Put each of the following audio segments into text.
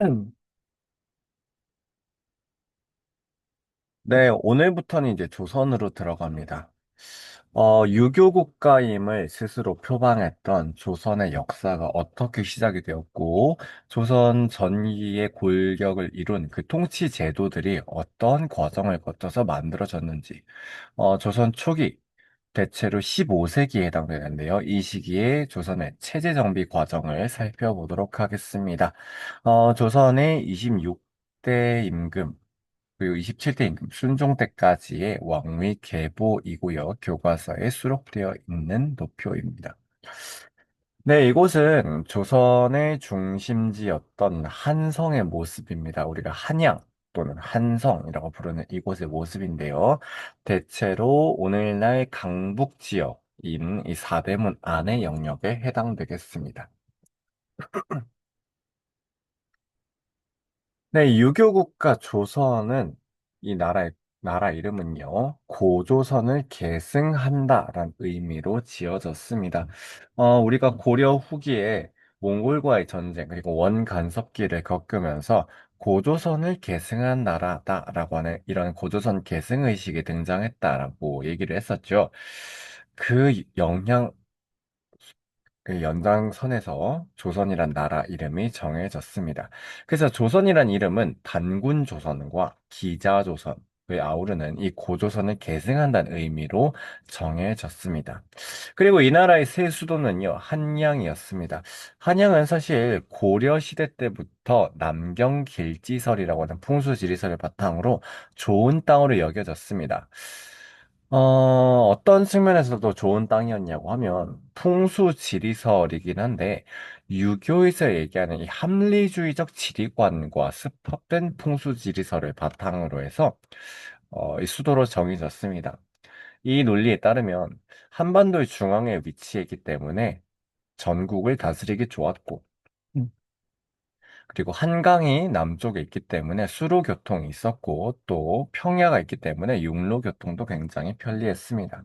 음. 네, 오늘부터는 이제 조선으로 들어갑니다. 유교 국가임을 스스로 표방했던 조선의 역사가 어떻게 시작이 되었고, 조선 전기의 골격을 이룬 그 통치 제도들이 어떤 과정을 거쳐서 만들어졌는지, 조선 초기, 대체로 15세기에 해당되는데요. 이 시기에 조선의 체제 정비 과정을 살펴보도록 하겠습니다. 조선의 26대 임금, 그리고 27대 임금 순종 때까지의 왕위 계보이고요. 교과서에 수록되어 있는 도표입니다. 네, 이곳은 조선의 중심지였던 한성의 모습입니다. 우리가 한양 또는 한성이라고 부르는 이곳의 모습인데요. 대체로 오늘날 강북 지역인 이 사대문 안의 영역에 해당되겠습니다. 네, 유교국가 조선은 이 나라 이름은요, 고조선을 계승한다라는 의미로 지어졌습니다. 우리가 고려 후기에 몽골과의 전쟁, 그리고 원간섭기를 겪으면서 고조선을 계승한 나라다라고 하는 이런 고조선 계승의식이 등장했다라고 얘기를 했었죠. 그 영향, 그 연장선에서 조선이란 나라 이름이 정해졌습니다. 그래서 조선이란 이름은 단군 조선과 기자 조선을 아우르는 이 고조선을 계승한다는 의미로 정해졌습니다. 그리고 이 나라의 새 수도는요, 한양이었습니다. 한양은 사실 고려 시대 때부터 남경길지설이라고 하는 풍수지리설을 바탕으로 좋은 땅으로 여겨졌습니다. 어떤 측면에서도 좋은 땅이었냐고 하면 풍수지리설이긴 한데 유교에서 얘기하는 이 합리주의적 지리관과 습합된 풍수지리설을 바탕으로 해서 이 수도로 정해졌습니다. 이 논리에 따르면 한반도의 중앙에 위치했기 때문에 전국을 다스리기 좋았고 그리고 한강이 남쪽에 있기 때문에 수로 교통이 있었고 또 평야가 있기 때문에 육로 교통도 굉장히 편리했습니다.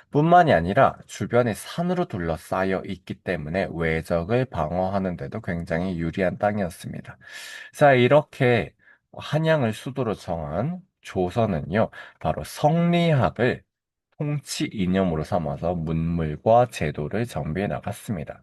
뿐만이 아니라 주변에 산으로 둘러싸여 있기 때문에 외적을 방어하는 데도 굉장히 유리한 땅이었습니다. 자, 이렇게 한양을 수도로 정한 조선은요, 바로 성리학을 통치 이념으로 삼아서 문물과 제도를 정비해 나갔습니다.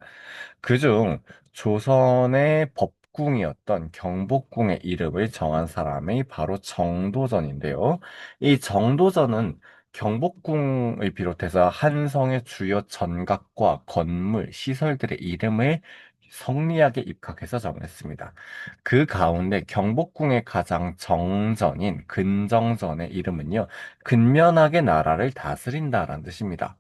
그중 조선의 법궁이었던 경복궁의 이름을 정한 사람이 바로 정도전인데요. 이 정도전은 경복궁을 비롯해서 한성의 주요 전각과 건물, 시설들의 이름을 성리학에 입각해서 정했습니다. 그 가운데 경복궁의 가장 정전인 근정전의 이름은요, 근면하게 나라를 다스린다라는 뜻입니다.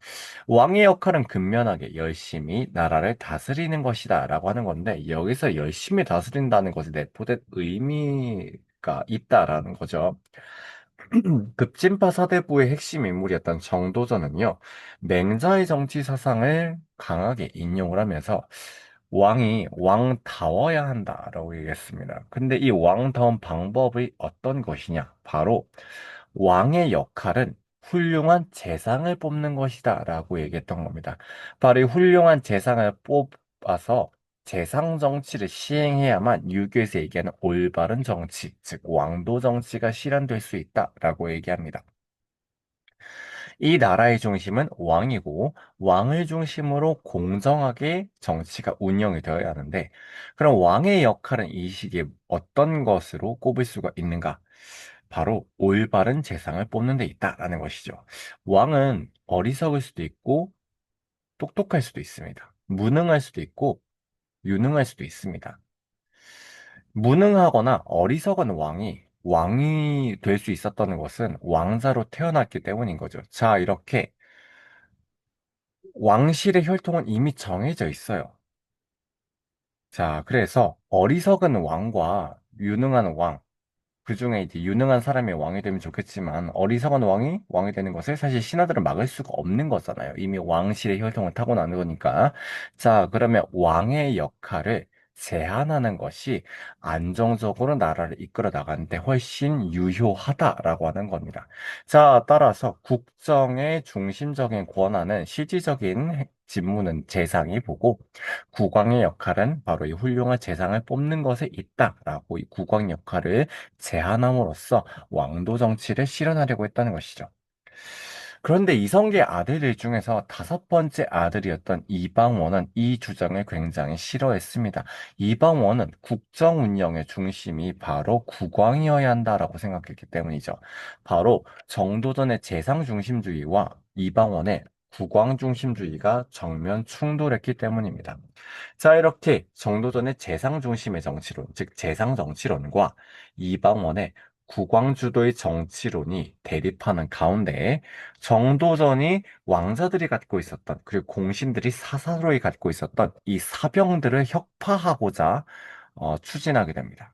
왕의 역할은 근면하게 열심히 나라를 다스리는 것이다 라고 하는 건데 여기서 열심히 다스린다는 것에 내포된 의미가 있다라는 거죠. 급진파 사대부의 핵심 인물이었던 정도전은요, 맹자의 정치 사상을 강하게 인용을 하면서 왕이 왕다워야 한다라고 얘기했습니다. 근데 이 왕다운 방법이 어떤 것이냐? 바로 왕의 역할은 훌륭한 재상을 뽑는 것이다 라고 얘기했던 겁니다. 바로 이 훌륭한 재상을 뽑아서 재상 정치를 시행해야만 유교에서 얘기하는 올바른 정치, 즉 왕도 정치가 실현될 수 있다라고 얘기합니다. 이 나라의 중심은 왕이고 왕을 중심으로 공정하게 정치가 운영이 되어야 하는데 그럼 왕의 역할은 이 시기에 어떤 것으로 꼽을 수가 있는가? 바로 올바른 재상을 뽑는 데 있다라는 것이죠. 왕은 어리석을 수도 있고 똑똑할 수도 있습니다. 무능할 수도 있고 유능할 수도 있습니다. 무능하거나 어리석은 왕이 될 수 있었다는 것은 왕자로 태어났기 때문인 거죠. 자, 이렇게 왕실의 혈통은 이미 정해져 있어요. 자, 그래서 어리석은 왕과 유능한 왕, 그 중에 이제 유능한 사람이 왕이 되면 좋겠지만 어리석은 왕이 되는 것을 사실 신하들은 막을 수가 없는 거잖아요. 이미 왕실의 혈통을 타고나는 거니까. 자, 그러면 왕의 역할을 제한하는 것이 안정적으로 나라를 이끌어 나가는데 훨씬 유효하다라고 하는 겁니다. 자, 따라서 국정의 중심적인 권한은 실질적인 직무는 재상이 보고 국왕의 역할은 바로 이 훌륭한 재상을 뽑는 것에 있다라고 이 국왕 역할을 제한함으로써 왕도 정치를 실현하려고 했다는 것이죠. 그런데 이성계의 아들들 중에서 다섯 번째 아들이었던 이방원은 이 주장을 굉장히 싫어했습니다. 이방원은 국정 운영의 중심이 바로 국왕이어야 한다라고 생각했기 때문이죠. 바로 정도전의 재상 중심주의와 이방원의 국왕 중심주의가 정면 충돌했기 때문입니다. 자, 이렇게 정도전의 재상 중심의 정치론, 즉 재상 정치론과 이방원의 국왕주도의 정치론이 대립하는 가운데 정도전이 왕자들이 갖고 있었던, 그리고 공신들이 사사로이 갖고 있었던 이 사병들을 혁파하고자 추진하게 됩니다.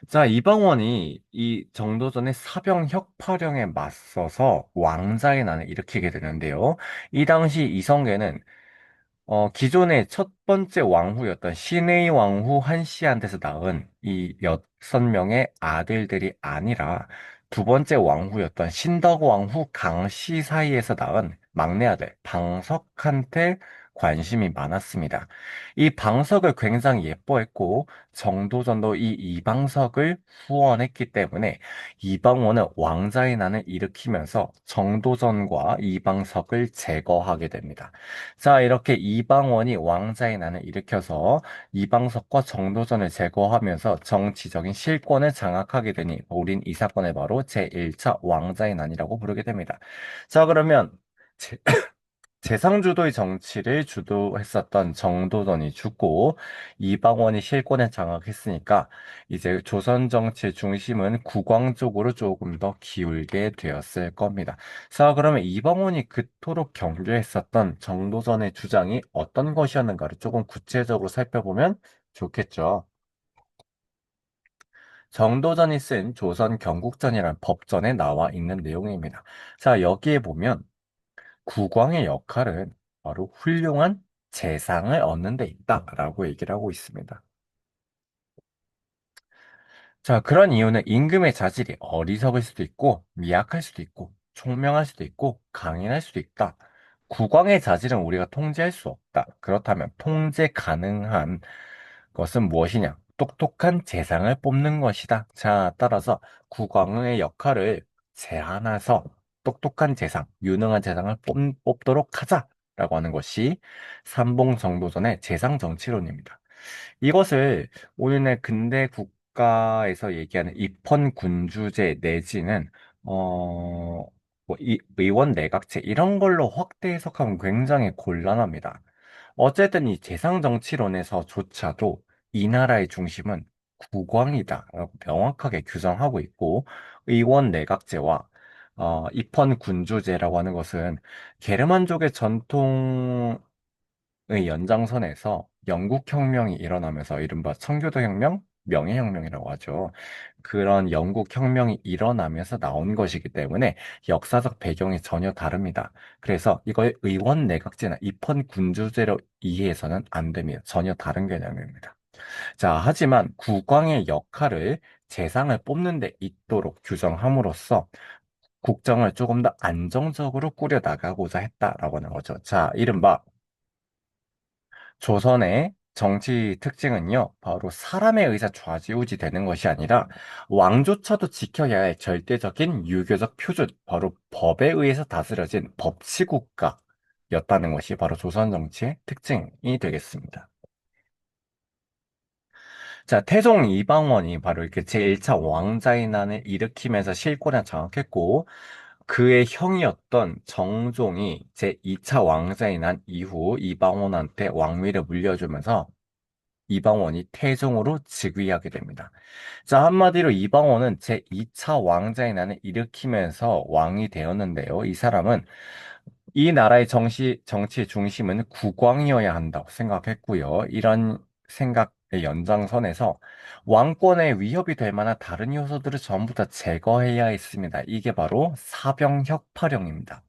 자, 이방원이 이 정도전의 사병 혁파령에 맞서서 왕자의 난을 일으키게 되는데요. 이 당시 이성계는 기존의 첫 번째 왕후였던 신의 왕후 한씨한테서 낳은 이 6명의 아들들이 아니라 두 번째 왕후였던 신덕 왕후 강씨 사이에서 낳은 막내 아들 방석한테 관심이 많았습니다. 이 방석을 굉장히 예뻐했고 정도전도 이 이방석을 후원했기 때문에 이방원은 왕자의 난을 일으키면서 정도전과 이방석을 제거하게 됩니다. 자, 이렇게 이방원이 왕자의 난을 일으켜서 이방석과 정도전을 제거하면서 정치적인 실권을 장악하게 되니 우린 이 사건을 바로 제1차 왕자의 난이라고 부르게 됩니다. 자, 그러면 재상주도의 정치를 주도했었던 정도전이 죽고 이방원이 실권을 장악했으니까 이제 조선 정치의 중심은 국왕 쪽으로 조금 더 기울게 되었을 겁니다. 자, 그러면 이방원이 그토록 경계했었던 정도전의 주장이 어떤 것이었는가를 조금 구체적으로 살펴보면 좋겠죠. 정도전이 쓴 조선 경국전이라는 법전에 나와 있는 내용입니다. 자, 여기에 보면 국왕의 역할은 바로 훌륭한 재상을 얻는 데 있다라고 얘기를 하고 있습니다. 자, 그런 이유는 임금의 자질이 어리석을 수도 있고, 미약할 수도 있고, 총명할 수도 있고, 강인할 수도 있다. 국왕의 자질은 우리가 통제할 수 없다. 그렇다면 통제 가능한 것은 무엇이냐? 똑똑한 재상을 뽑는 것이다. 자, 따라서 국왕의 역할을 제한해서 똑똑한 재상, 유능한 재상을 뽑도록 하자라고 하는 것이 삼봉정도전의 재상 정치론입니다. 이것을 오늘날 근대 국가에서 얘기하는 입헌군주제 내지는 의원 내각제 이런 걸로 확대 해석하면 굉장히 곤란합니다. 어쨌든 이 재상정치론에서조차도 이 나라의 중심은 국왕이다라고 명확하게 규정하고 있고 의원 내각제와 입헌군주제라고 하는 것은 게르만족의 전통 의 연장선에서 영국혁명이 일어나면서 이른바 청교도혁명, 명예혁명이라고 하죠. 그런 영국혁명이 일어나면서 나온 것이기 때문에 역사적 배경이 전혀 다릅니다. 그래서 이걸 의원 내각제나 입헌 군주제로 이해해서는 안 됩니다. 전혀 다른 개념입니다. 자, 하지만 국왕의 역할을 재상을 뽑는 데 있도록 규정함으로써 국정을 조금 더 안정적으로 꾸려 나가고자 했다라고 하는 거죠. 자, 이른바 조선의 정치 특징은요, 바로 사람의 의사 좌지우지 되는 것이 아니라 왕조차도 지켜야 할 절대적인 유교적 표준, 바로 법에 의해서 다스려진 법치국가였다는 것이 바로 조선 정치의 특징이 되겠습니다. 자, 태종 이방원이 바로 이렇게 제1차 왕자의 난을 일으키면서 실권을 장악했고, 그의 형이었던 정종이 제2차 왕자의 난 이후 이방원한테 왕위를 물려주면서 이방원이 태종으로 즉위하게 됩니다. 자, 한마디로 이방원은 제2차 왕자의 난을 일으키면서 왕이 되었는데요. 이 사람은 이 나라의 정치의 중심은 국왕이어야 한다고 생각했고요. 이런 생각의 연장선에서 왕권에 위협이 될 만한 다른 요소들을 전부 다 제거해야 했습니다. 이게 바로 사병혁파령입니다.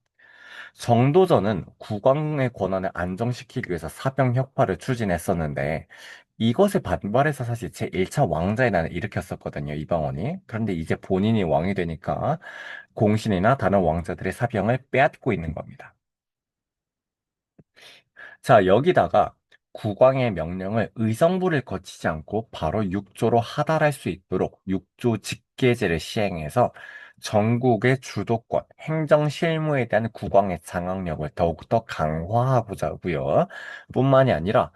정도전은 국왕의 권한을 안정시키기 위해서 사병혁파를 추진했었는데 이것에 반발해서 사실 제1차 왕자의 난을 일으켰었거든요, 이방원이. 그런데 이제 본인이 왕이 되니까 공신이나 다른 왕자들의 사병을 빼앗고 있는 겁니다. 자, 여기다가 국왕의 명령을 의정부를 거치지 않고 바로 육조로 하달할 수 있도록 육조 직계제를 시행해서 전국의 주도권, 행정 실무에 대한 국왕의 장악력을 더욱더 강화하고자 하고요. 뿐만이 아니라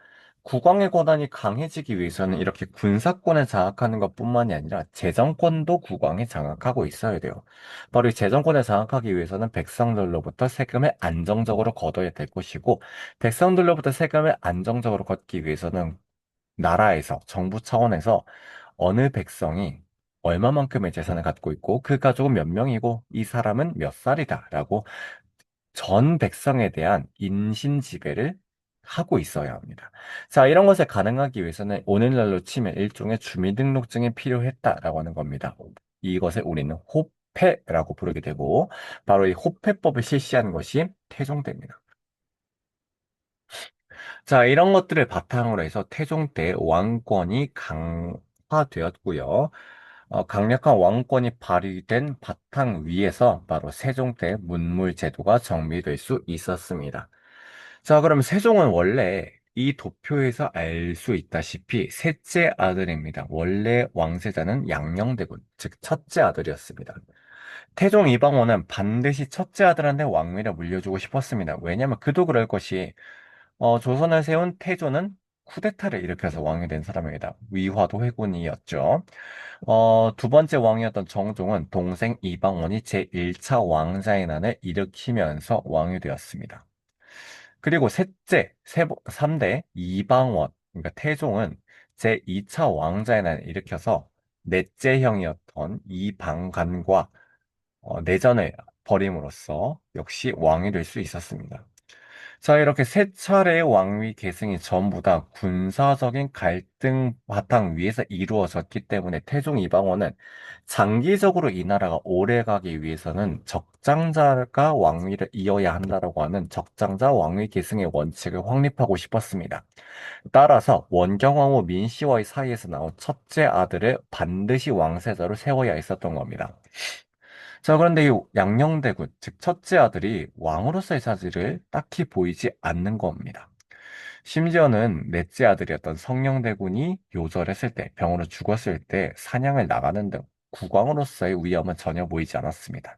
국왕의 권한이 강해지기 위해서는 이렇게 군사권을 장악하는 것뿐만이 아니라 재정권도 국왕이 장악하고 있어야 돼요. 바로 이 재정권을 장악하기 위해서는 백성들로부터 세금을 안정적으로 걷어야 될 것이고, 백성들로부터 세금을 안정적으로 걷기 위해서는 나라에서, 정부 차원에서 어느 백성이 얼마만큼의 재산을 갖고 있고, 그 가족은 몇 명이고, 이 사람은 몇 살이다라고 전 백성에 대한 인신 지배를 하고 있어야 합니다. 자, 이런 것을 가능하기 위해서는 오늘날로 치면 일종의 주민등록증이 필요했다라고 하는 겁니다. 이것을 우리는 호패라고 부르게 되고, 바로 이 호패법을 실시한 것이 태종대입니다. 자, 이런 것들을 바탕으로 해서 태종 때 왕권이 강화되었고요. 강력한 왕권이 발휘된 바탕 위에서 바로 세종 때 문물제도가 정비될 수 있었습니다. 자, 그럼 세종은 원래 이 도표에서 알 수 있다시피 셋째 아들입니다. 원래 왕세자는 양녕대군, 즉 첫째 아들이었습니다. 태종 이방원은 반드시 첫째 아들한테 왕위를 물려주고 싶었습니다. 왜냐하면 그도 그럴 것이 조선을 세운 태조는 쿠데타를 일으켜서 왕이 된 사람입니다. 위화도 회군이었죠. 두 번째 왕이었던 정종은 동생 이방원이 제1차 왕자의 난을 일으키면서 왕이 되었습니다. 그리고 셋째, 3대 이방원, 그러니까 태종은 제2차 왕자의 난을 일으켜서 넷째 형이었던 이방간과 내전을 벌임으로써 역시 왕이 될 수 있었습니다. 자, 이렇게 세 차례의 왕위 계승이 전부 다 군사적인 갈등 바탕 위에서 이루어졌기 때문에 태종 이방원은 장기적으로 이 나라가 오래가기 위해서는 적장자가 왕위를 이어야 한다라고 하는 적장자 왕위 계승의 원칙을 확립하고 싶었습니다. 따라서 원경왕후 민씨와의 사이에서 나온 첫째 아들을 반드시 왕세자로 세워야 했었던 겁니다. 자, 그런데 이 양녕대군, 즉 첫째 아들이 왕으로서의 자질을 딱히 보이지 않는 겁니다. 심지어는 넷째 아들이었던 성녕대군이 요절했을 때, 병으로 죽었을 때 사냥을 나가는 등 국왕으로서의 위험은 전혀 보이지 않았습니다.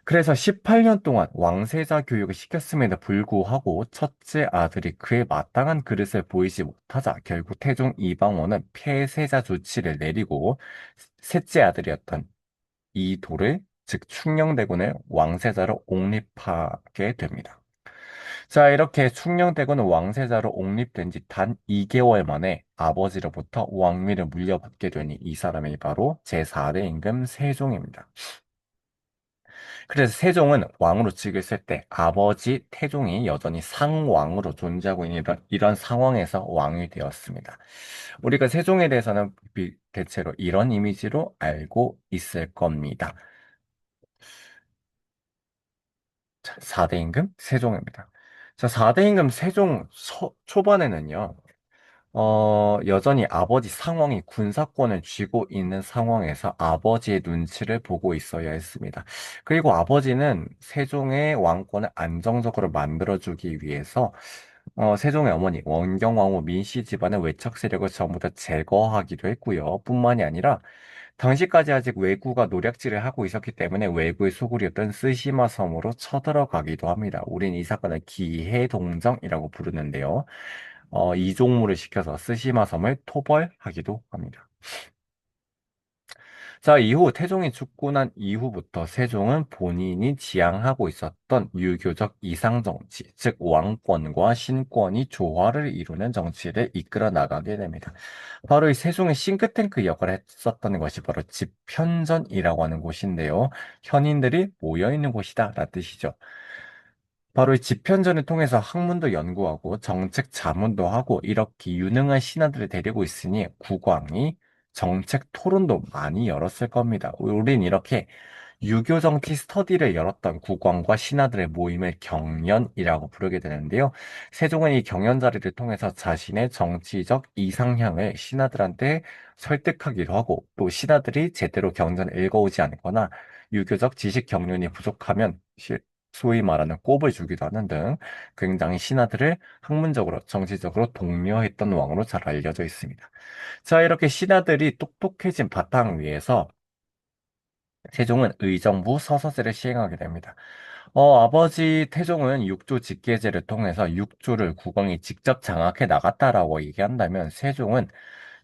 그래서 18년 동안 왕세자 교육을 시켰음에도 불구하고 첫째 아들이 그에 마땅한 그릇을 보이지 못하자 결국 태종 이방원은 폐세자 조치를 내리고 셋째 아들이었던 이 돌을, 즉 충녕대군을 왕세자로 옹립하게 됩니다. 자, 이렇게 충녕대군은 왕세자로 옹립된 지 단 2개월 만에 아버지로부터 왕위를 물려받게 되니 이 사람이 바로 제4대 임금 세종입니다. 그래서 세종은 왕으로 즉위했을 때 아버지 태종이 여전히 상왕으로 존재하고 있는 이런 상황에서 왕이 되었습니다. 우리가 세종에 대해서는 대체로 이런 이미지로 알고 있을 겁니다. 자, 4대 임금 세종입니다. 자, 4대 임금 세종 초반에는요, 여전히 아버지 상황이 군사권을 쥐고 있는 상황에서 아버지의 눈치를 보고 있어야 했습니다. 그리고 아버지는 세종의 왕권을 안정적으로 만들어주기 위해서 세종의 어머니 원경왕후 민씨 집안의 외척 세력을 전부 다 제거하기도 했고요. 뿐만이 아니라 당시까지 아직 왜구가 노략질을 하고 있었기 때문에 왜구의 소굴이었던 쓰시마 섬으로 쳐들어가기도 합니다. 우린 이 사건을 기해동정이라고 부르는데요. 이종무를 시켜서 쓰시마 섬을 토벌하기도 합니다. 자, 이후 태종이 죽고 난 이후부터 세종은 본인이 지향하고 있었던 유교적 이상정치, 즉 왕권과 신권이 조화를 이루는 정치를 이끌어 나가게 됩니다. 바로 이 세종의 싱크탱크 역할을 했었던 것이 바로 집현전이라고 하는 곳인데요. 현인들이 모여있는 곳이다 라는 뜻이죠. 바로 이 집현전을 통해서 학문도 연구하고 정책 자문도 하고 이렇게 유능한 신하들을 데리고 있으니 국왕이 정책 토론도 많이 열었을 겁니다. 우린 이렇게 유교 정치 스터디를 열었던 국왕과 신하들의 모임을 경연이라고 부르게 되는데요. 세종은 이 경연 자리를 통해서 자신의 정치적 이상향을 신하들한테 설득하기도 하고 또 신하들이 제대로 경전을 읽어오지 않거나 유교적 지식 경륜이 부족하면 소위 말하는 꼽을 주기도 하는 등 굉장히 신하들을 학문적으로, 정치적으로 독려했던 왕으로 잘 알려져 있습니다. 자, 이렇게 신하들이 똑똑해진 바탕 위에서 세종은 의정부 서서제를 시행하게 됩니다. 아버지 태종은 육조 직계제를 통해서 육조를 국왕이 직접 장악해 나갔다라고 얘기한다면 세종은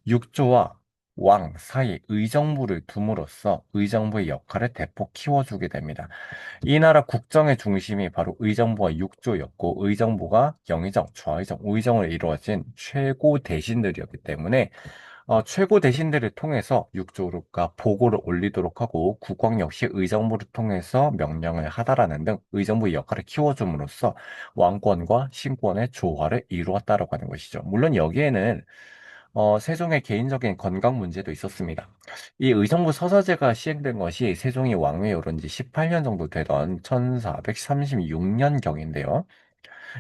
육조와 왕 사이 의정부를 둠으로써 의정부의 역할을 대폭 키워주게 됩니다. 이 나라 국정의 중심이 바로 의정부와 육조였고 의정부가 영의정, 좌의정, 우의정으로 이루어진 최고 대신들이었기 때문에 최고 대신들을 통해서 육조가 보고를 올리도록 하고 국왕 역시 의정부를 통해서 명령을 하다라는 등 의정부의 역할을 키워줌으로써 왕권과 신권의 조화를 이루었다라고 하는 것이죠. 물론 여기에는 세종의 개인적인 건강 문제도 있었습니다. 이 의정부 서사제가 시행된 것이 세종이 왕위에 오른 지 18년 정도 되던 1436년경인데요.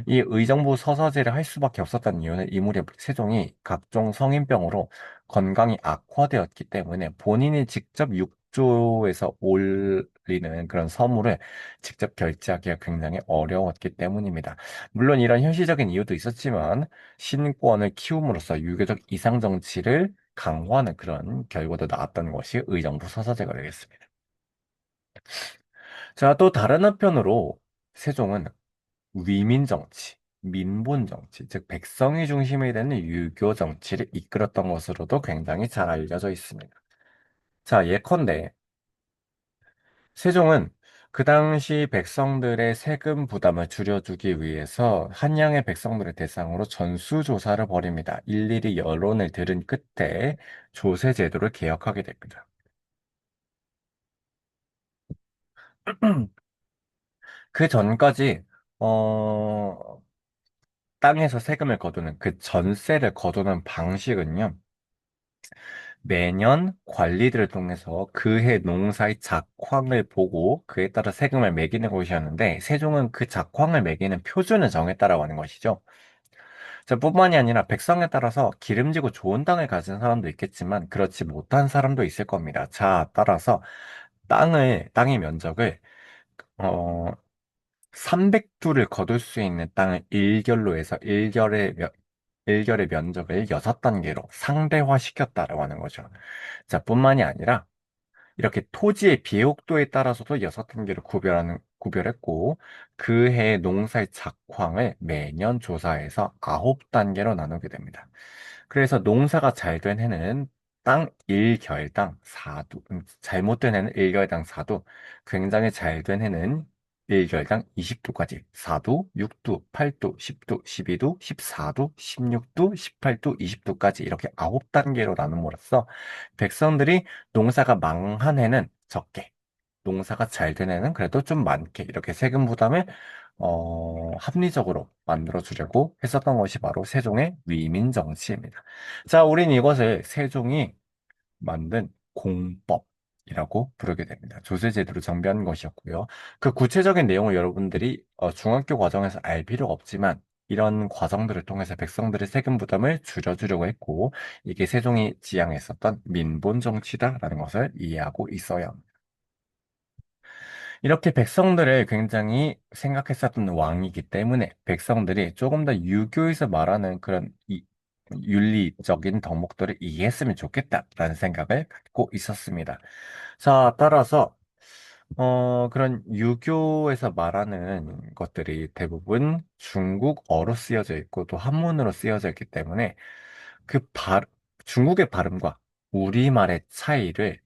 이 의정부 서사제를 할 수밖에 없었던 이유는 이 무렵 세종이 각종 성인병으로 건강이 악화되었기 때문에 본인이 직접 육조에서 올리는 그런 서무를 직접 결제하기가 굉장히 어려웠기 때문입니다. 물론 이런 현실적인 이유도 있었지만 신권을 키움으로써 유교적 이상 정치를 강화하는 그런 결과도 나왔던 것이 의정부 서사제가 되겠습니다. 자, 또 다른 한편으로 세종은 위민 정치, 민본 정치, 즉 백성이 중심이 되는 유교 정치를 이끌었던 것으로도 굉장히 잘 알려져 있습니다. 자, 예컨대 세종은 그 당시 백성들의 세금 부담을 줄여주기 위해서 한양의 백성들을 대상으로 전수조사를 벌입니다. 일일이 여론을 들은 끝에 조세 제도를 개혁하게 됩니다. 그 전까지 어, 땅에서 세금을 거두는 그 전세를 거두는 방식은요. 매년 관리들을 통해서 그해 농사의 작황을 보고 그에 따라 세금을 매기는 것이었는데 세종은 그 작황을 매기는 표준을 정했다라고 하는 것이죠. 자, 뿐만이 아니라 백성에 따라서 기름지고 좋은 땅을 가진 사람도 있겠지만 그렇지 못한 사람도 있을 겁니다. 자, 따라서 땅의 면적을 어, 300두를 거둘 수 있는 땅을 일결로 해서 일결의 면적을 6단계로 상대화시켰다라고 하는 거죠. 자, 뿐만이 아니라 이렇게 토지의 비옥도에 따라서도 6단계로 구별했고 그 해 농사의 작황을 매년 조사해서 9단계로 나누게 됩니다. 그래서 농사가 잘 된 해는 땅 1결당 4두, 잘못된 해는 1결당 4두, 굉장히 잘 된 해는 1결당 20두까지 4두, 6두, 8두, 10두, 12두, 14두, 16두, 18두, 20두까지 이렇게 9단계로 나눔으로써 백성들이 농사가 망한 해는 적게, 농사가 잘 된 해는 그래도 좀 많게 이렇게 세금 부담을 합리적으로 만들어 주려고 했었던 것이 바로 세종의 위민 정치입니다. 자, 우린 이것을 세종이 만든 공법이라고 부르게 됩니다. 조세제도를 정비한 것이었고요. 그 구체적인 내용을 여러분들이 중학교 과정에서 알 필요가 없지만 이런 과정들을 통해서 백성들의 세금 부담을 줄여주려고 했고 이게 세종이 지향했었던 민본 정치다라는 것을 이해하고 있어야 합니다. 이렇게 백성들을 굉장히 생각했었던 왕이기 때문에 백성들이 조금 더 유교에서 말하는 그런 윤리적인 덕목들을 이해했으면 좋겠다라는 생각을 갖고 있었습니다. 자, 따라서 그런 유교에서 말하는 것들이 대부분 중국어로 쓰여져 있고 또 한문으로 쓰여져 있기 때문에 그 중국의 발음과 우리말의 차이를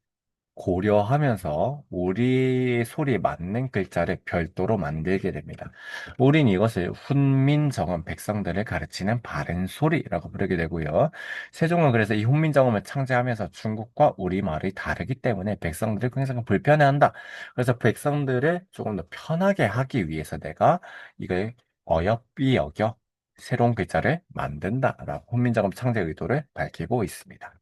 고려하면서 우리 소리에 맞는 글자를 별도로 만들게 됩니다. 우린 이것을 훈민정음 백성들을 가르치는 바른 소리라고 부르게 되고요. 세종은 그래서 이 훈민정음을 창제하면서 중국과 우리말이 다르기 때문에 백성들을 굉장히 불편해한다. 그래서 백성들을 조금 더 편하게 하기 위해서 내가 이걸 어여삐 여겨 새로운 글자를 만든다라고 훈민정음 창제 의도를 밝히고 있습니다.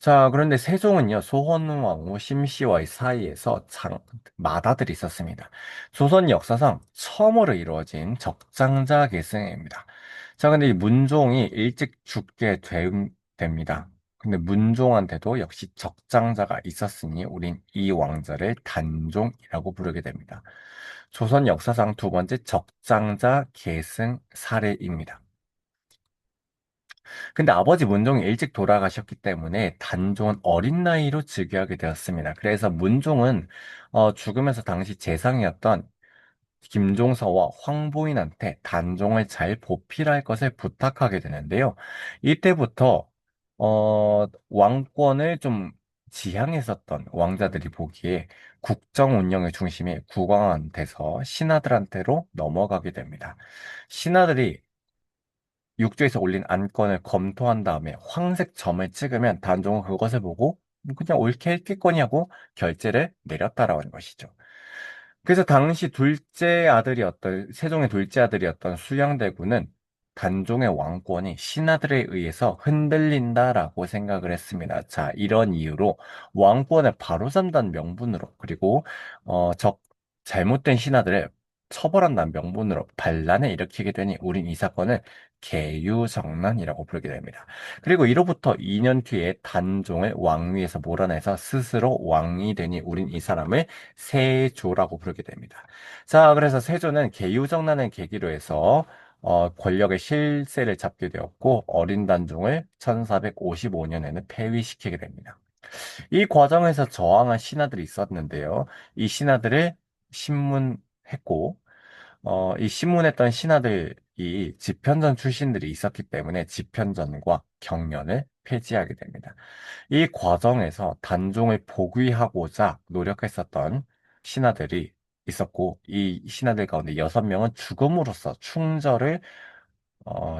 자, 그런데 세종은요, 소헌왕후 심씨와의 사이에서 맏아들이 있었습니다. 조선 역사상 처음으로 이루어진 적장자 계승입니다. 자, 근데 이 문종이 일찍 됩니다. 근데 문종한테도 역시 적장자가 있었으니 우린 이 왕자를 단종이라고 부르게 됩니다. 조선 역사상 두 번째 적장자 계승 사례입니다. 근데 아버지 문종이 일찍 돌아가셨기 때문에 단종은 어린 나이로 즉위하게 되었습니다. 그래서 문종은 죽으면서 당시 재상이었던 김종서와 황보인한테 단종을 잘 보필할 것을 부탁하게 되는데요. 이때부터 왕권을 좀 지향했었던 왕자들이 보기에 국정 운영의 중심이 국왕한테서 신하들한테로 넘어가게 됩니다. 신하들이 육조에서 올린 안건을 검토한 다음에 황색 점을 찍으면 단종은 그것을 보고 그냥 옳게 했겠거냐고 결재를 내렸다라고 하는 것이죠. 그래서 당시 세종의 둘째 아들이었던 수양대군은 단종의 왕권이 신하들에 의해서 흔들린다라고 생각을 했습니다. 자, 이런 이유로 왕권을 바로잡는 명분으로 그리고 잘못된 신하들을 처벌한다는 명분으로 반란을 일으키게 되니 우린 이 사건을 계유정난이라고 부르게 됩니다. 그리고 이로부터 2년 뒤에 단종을 왕위에서 몰아내서 스스로 왕이 되니 우린 이 사람을 세조라고 부르게 됩니다. 자, 그래서 세조는 계유정난을 계기로 해서 권력의 실세를 잡게 되었고 어린 단종을 1455년에는 폐위시키게 됩니다. 이 과정에서 저항한 신하들이 있었는데요. 이 신하들을 신문했고 이 신문했던 신하들이 집현전 출신들이 있었기 때문에 집현전과 경연을 폐지하게 됩니다. 이 과정에서 단종을 복위하고자 노력했었던 신하들이 있었고, 이 신하들 가운데 6명은 죽음으로써 충절을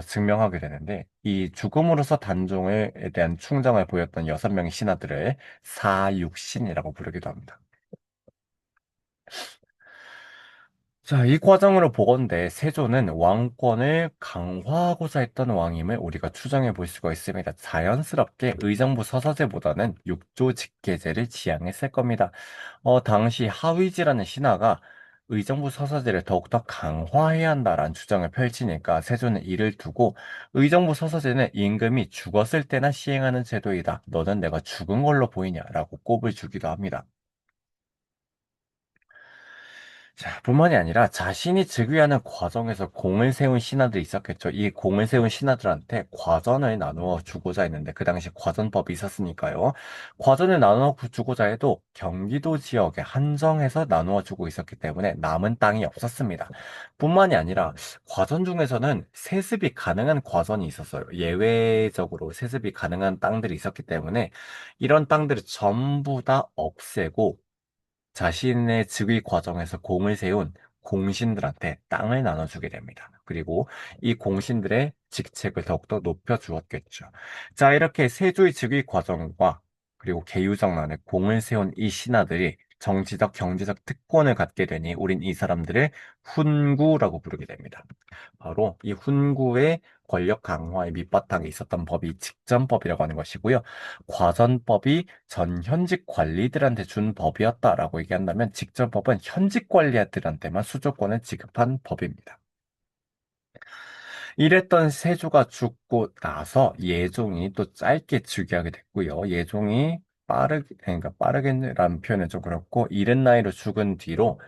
증명하게 되는데, 이 죽음으로써 단종에 대한 충정을 보였던 6명의 신하들을 사육신이라고 부르기도 합니다. 자, 이 과정으로 보건대 세조는 왕권을 강화하고자 했던 왕임을 우리가 추정해 볼 수가 있습니다. 자연스럽게 의정부 서서제보다는 육조 직계제를 지향했을 겁니다. 당시 하위지라는 신하가 의정부 서서제를 더욱더 강화해야 한다라는 주장을 펼치니까 세조는 이를 두고 의정부 서서제는 임금이 죽었을 때나 시행하는 제도이다. 너는 내가 죽은 걸로 보이냐라고 꼽을 주기도 합니다. 자, 뿐만이 아니라 자신이 즉위하는 과정에서 공을 세운 신하들이 있었겠죠. 이 공을 세운 신하들한테 과전을 나누어 주고자 했는데 그 당시 과전법이 있었으니까요. 과전을 나누어 주고자 해도 경기도 지역에 한정해서 나누어 주고 있었기 때문에 남은 땅이 없었습니다. 뿐만이 아니라 과전 중에서는 세습이 가능한 과전이 있었어요. 예외적으로 세습이 가능한 땅들이 있었기 때문에 이런 땅들을 전부 다 없애고 자신의 즉위 과정에서 공을 세운 공신들한테 땅을 나눠주게 됩니다. 그리고 이 공신들의 직책을 더욱더 높여주었겠죠. 자, 이렇게 세조의 즉위 과정과 그리고 계유정난에 공을 세운 이 신하들이 정치적, 경제적 특권을 갖게 되니 우린 이 사람들을 훈구라고 부르게 됩니다. 바로 이 훈구의 권력 강화의 밑바탕에 있었던 법이 직전법이라고 하는 것이고요. 과전법이 전 현직 관리들한테 준 법이었다라고 얘기한다면 직전법은 현직 관리들한테만 수조권을 지급한 법입니다. 이랬던 세조가 죽고 나서 예종이 또 짧게 즉위하게 됐고요. 예종이 그러니까 빠르게라는 표현은 좀 그렇고 이른 나이로 죽은 뒤로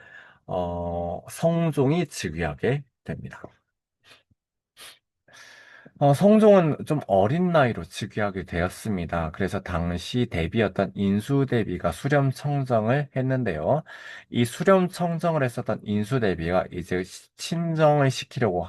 성종이 즉위하게 됩니다. 성종은 좀 어린 나이로 즉위하게 되었습니다. 그래서 당시 대비였던 인수대비가 수렴청정을 했는데요. 이 수렴청정을 했었던 인수대비가 이제 친정을 시키려고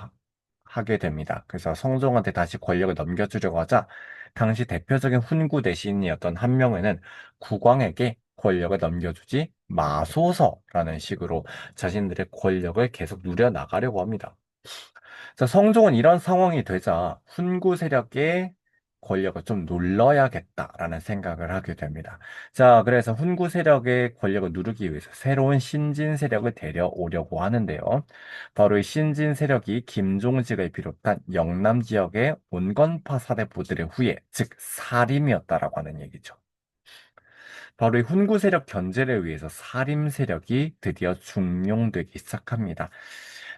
하게 됩니다. 그래서 성종한테 다시 권력을 넘겨주려고 하자 당시 대표적인 훈구 대신이었던 한명회는 국왕에게 권력을 넘겨주지 마소서라는 식으로 자신들의 권력을 계속 누려나가려고 합니다. 자, 성종은 이런 상황이 되자 훈구 세력의 권력을 좀 눌러야겠다라는 생각을 하게 됩니다. 자, 그래서 훈구 세력의 권력을 누르기 위해서 새로운 신진 세력을 데려오려고 하는데요. 바로 이 신진 세력이 김종직을 비롯한 영남 지역의 온건파 사대부들의 후예, 즉 사림이었다라고 하는 얘기죠. 바로 이 훈구 세력 견제를 위해서 사림 세력이 드디어 중용되기 시작합니다.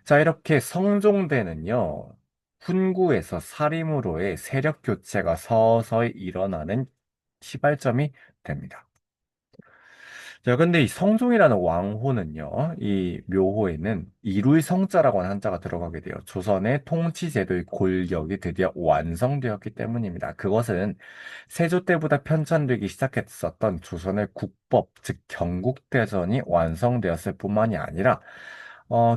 자, 이렇게 성종대는요, 훈구에서 사림으로의 세력 교체가 서서히 일어나는 시발점이 됩니다. 자, 근데 이 성종이라는 왕호는요, 이 묘호에는 이루의 성자라고 하는 한자가 들어가게 돼요. 조선의 통치제도의 골격이 드디어 완성되었기 때문입니다. 그것은 세조 때보다 편찬되기 시작했었던 조선의 국법, 즉 경국대전이 완성되었을 뿐만이 아니라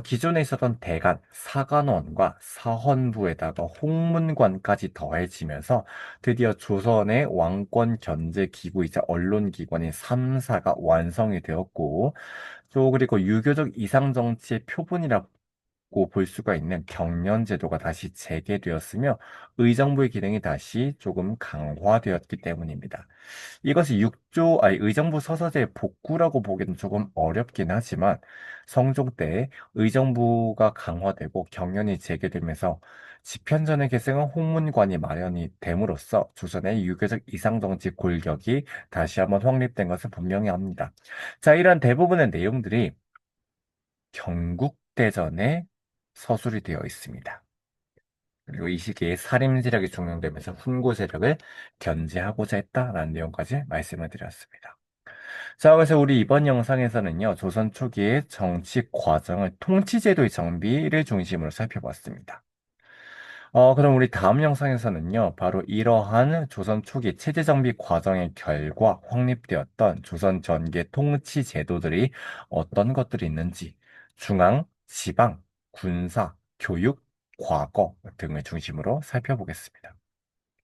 기존에 있었던 대간, 사간원과 사헌부에다가 홍문관까지 더해지면서 드디어 조선의 왕권 견제 기구이자 언론 기관인 3사가 완성이 되었고, 또 그리고 유교적 이상 정치의 표본이라고 볼 수가 있는 경연제도가 다시 재개되었으며 의정부의 기능이 다시 조금 강화되었기 때문입니다. 이것이 의정부 서서제의 복구라고 보기는 조금 어렵긴 하지만 성종 때 의정부가 강화되고 경연이 재개되면서 집현전의 계승은 홍문관이 마련이 됨으로써 조선의 유교적 이상정치 골격이 다시 한번 확립된 것은 분명히 합니다. 자, 이러한 대부분의 내용들이 경국대전에 서술이 되어 있습니다. 그리고 이 시기에 살인 세력이 종용되면서 훈고 세력을 견제하고자 했다라는 내용까지 말씀을 드렸습니다. 자, 그래서 우리 이번 영상에서는요, 조선 초기의 정치 과정을 통치제도의 정비를 중심으로 살펴봤습니다. 그럼 우리 다음 영상에서는요, 바로 이러한 조선 초기 체제 정비 과정의 결과 확립되었던 조선 전개 통치 제도들이 어떤 것들이 있는지 중앙, 지방, 군사, 교육, 과거 등을 중심으로 살펴보겠습니다.